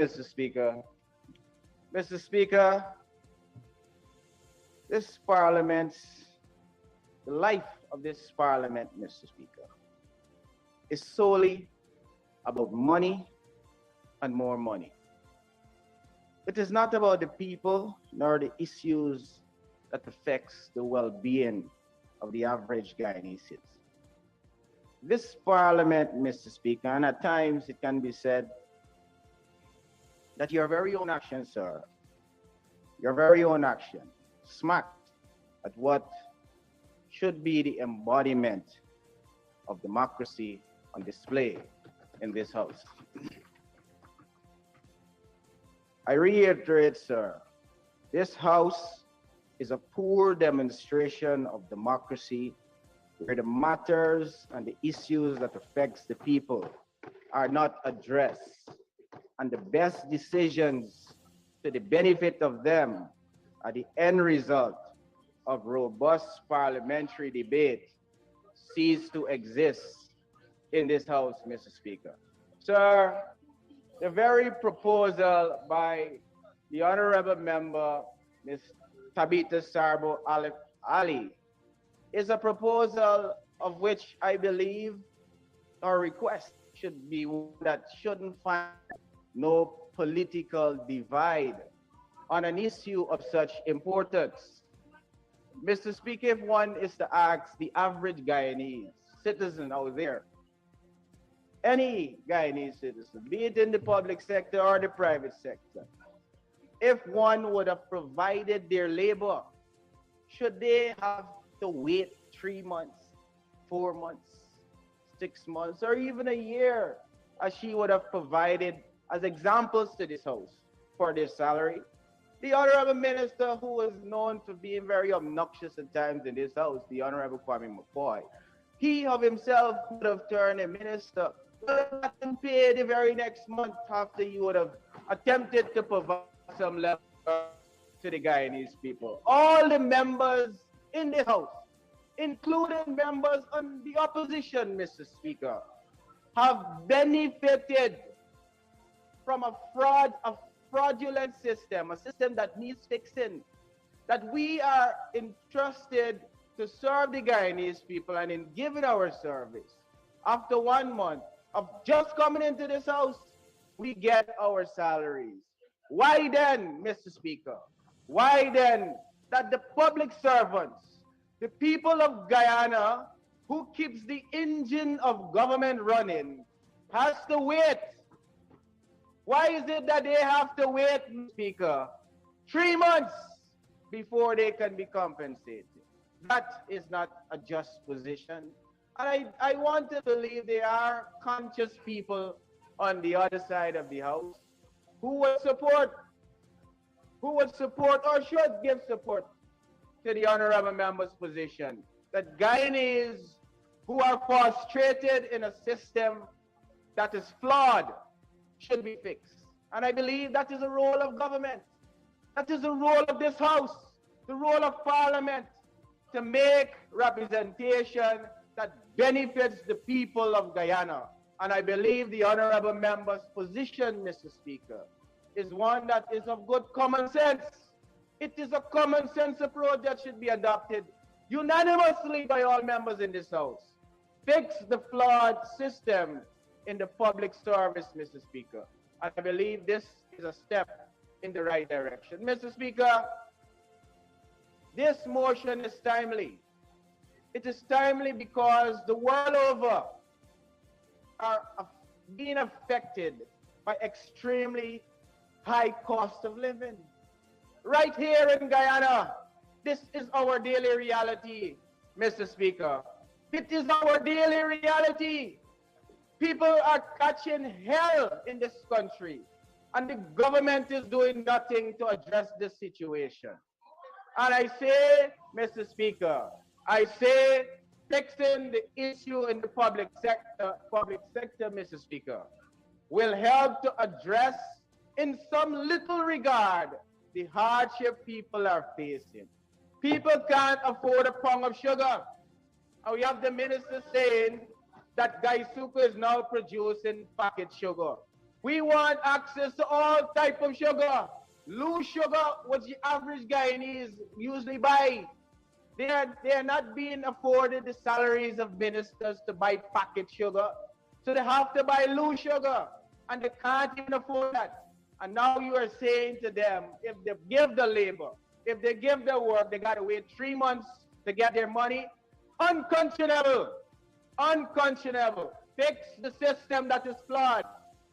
Mr. Speaker. Mr. Speaker, this Parliament, the life of this Parliament, Mr. Speaker, is solely about money and more money. It is not about the people nor the issues that affects the well-being of the average Guyanese citizen. This Parliament, Mr. Speaker, and at times it can be said that your very own action, sir, your very own action, smacked at what should be the embodiment of democracy on display in this House. I reiterate, sir, this House is a poor demonstration of democracy where the matters and the issues that affects the people are not addressed, and the best decisions to the benefit of them are the end result of robust parliamentary debate cease to exist in this House, Mr. Speaker. Sir, the very proposal by the Honorable Member, Ms. Tabitha Sarbo Ali, is a proposal of which I believe our request should be one that shouldn't find no political divide on an issue of such importance. Mr. Speaker, if one is to ask the average Guyanese citizen out there, any Guyanese citizen, be it in the public sector or the private sector, if one would have provided their labor, should they have to wait 3 months, 4 months, 6 months, or even a year, as she would have provided as examples to this House for their salary? The Honorable Minister, who was known for being very obnoxious at times in this House, the Honorable Kwame McCoy, he of himself would have turned a minister, would have gotten paid the very next month after he would have attempted to provide some level to the Guyanese people. All the members in the House, including members on the opposition, Mr. Speaker, have benefited from a fraudulent system, a system that needs fixing, that we are entrusted to serve the Guyanese people, and in giving our service, after 1 month of just coming into this House, we get our salaries. Why then, Mr. Speaker? Why then that the public servants, the people of Guyana, who keeps the engine of government running, has to wait? Why is it that they have to wait, Mr. Speaker, 3 months before they can be compensated? That is not a just position. And I want to believe there are conscious people on the other side of the House who would support or should give support to the Honorable Member's position that Guyanese who are frustrated in a system that is flawed should be fixed. And I believe that is the role of government. That is the role of this House, the role of Parliament, to make representation that benefits the people of Guyana. And I believe the Honorable Member's position, Mr. Speaker, is one that is of good common sense. It is a common sense approach that should be adopted unanimously by all members in this House. Fix the flawed system in the public service, Mr. Speaker. And I believe this is a step in the right direction. Mr. Speaker, this motion is timely. It is timely because the world over are being affected by extremely high cost of living. Right here in Guyana, this is our daily reality, Mr. Speaker. It is our daily reality. People are catching hell in this country, and the government is doing nothing to address this situation. And I say, Mr. Speaker, I say fixing the issue in the public sector, Mr. Speaker, will help to address in some little regard the hardship people are facing. People can't afford a pound of sugar. And we have the minister saying that Gaisuka is now producing packet sugar. We want access to all type of sugar. Loose sugar, what the average Guyanese usually buy. They are not being afforded the salaries of ministers to buy packet sugar. So they have to buy loose sugar. And they can't even afford that. And now you are saying to them, if they give the labor, if they give the work, they got to wait 3 months to get their money. Unconscionable. Unconscionable. Fix the system that is flawed.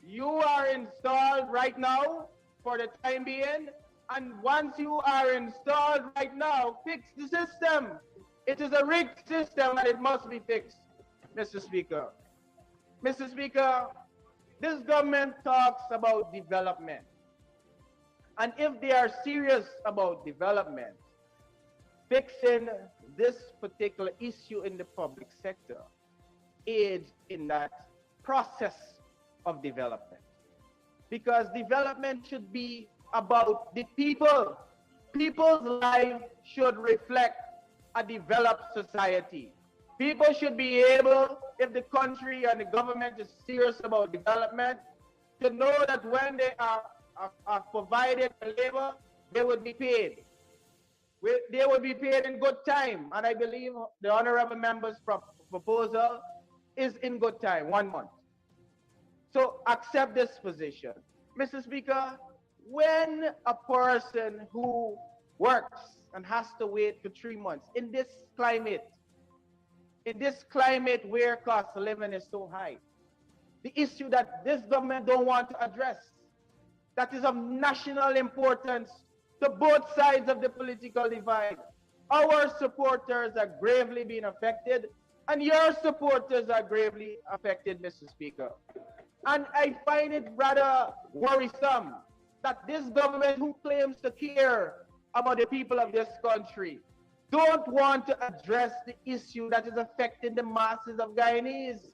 You are installed right now for the time being, and once you are installed right now, fix the system. It is a rigged system and it must be fixed, Mr. Speaker. Mr. Speaker, this government talks about development. And if they are serious about development, fixing this particular issue in the public sector aids in that process of development. Because development should be about the people. People's lives should reflect a developed society. People should be able, if the country and the government is serious about development, to know that when they are provided labor, they would be paid. They would be paid in good time. And I believe the honorable member's proposal is in good time, 1 month. So accept this position. Mr. Speaker, when a person who works and has to wait for 3 months in this climate where cost of living is so high, the issue that this government don't want to address, that is of national importance to both sides of the political divide. Our supporters are gravely being affected, and your supporters are gravely affected, Mr. Speaker. And I find it rather worrisome that this government, who claims to care about the people of this country, don't want to address the issue that is affecting the masses of Guyanese.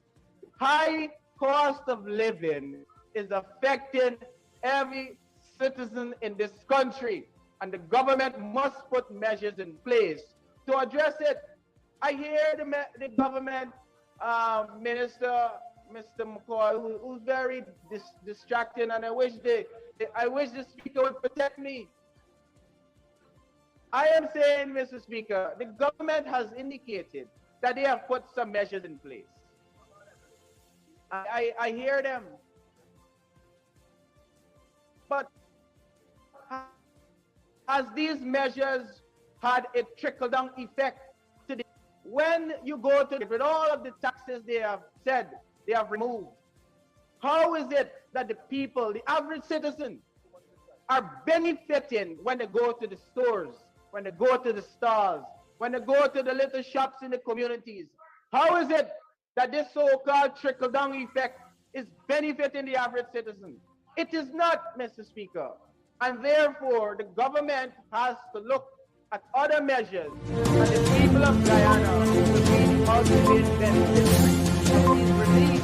High cost of living is affecting every citizen in this country, and the government must put measures in place to address it. I hear the government minister, Mr. McCoy, who's very distracting, and I wish the speaker would protect me. I am saying, Mr. Speaker, the government has indicated that they have put some measures in place. I hear them. But has these measures had a trickle-down effect to the, when you go to, with all of the taxes they have said they have removed, how is it that the people, the average citizen, are benefiting when they go to the stores, when they go to the stalls, when they go to the little shops in the communities? How is it that this so-called trickle-down effect is benefiting the average citizen? It is not, Mr. Speaker. And therefore, the government has to look at other measures, and the people of Guyana will be the ultimate beneficiaries of these relief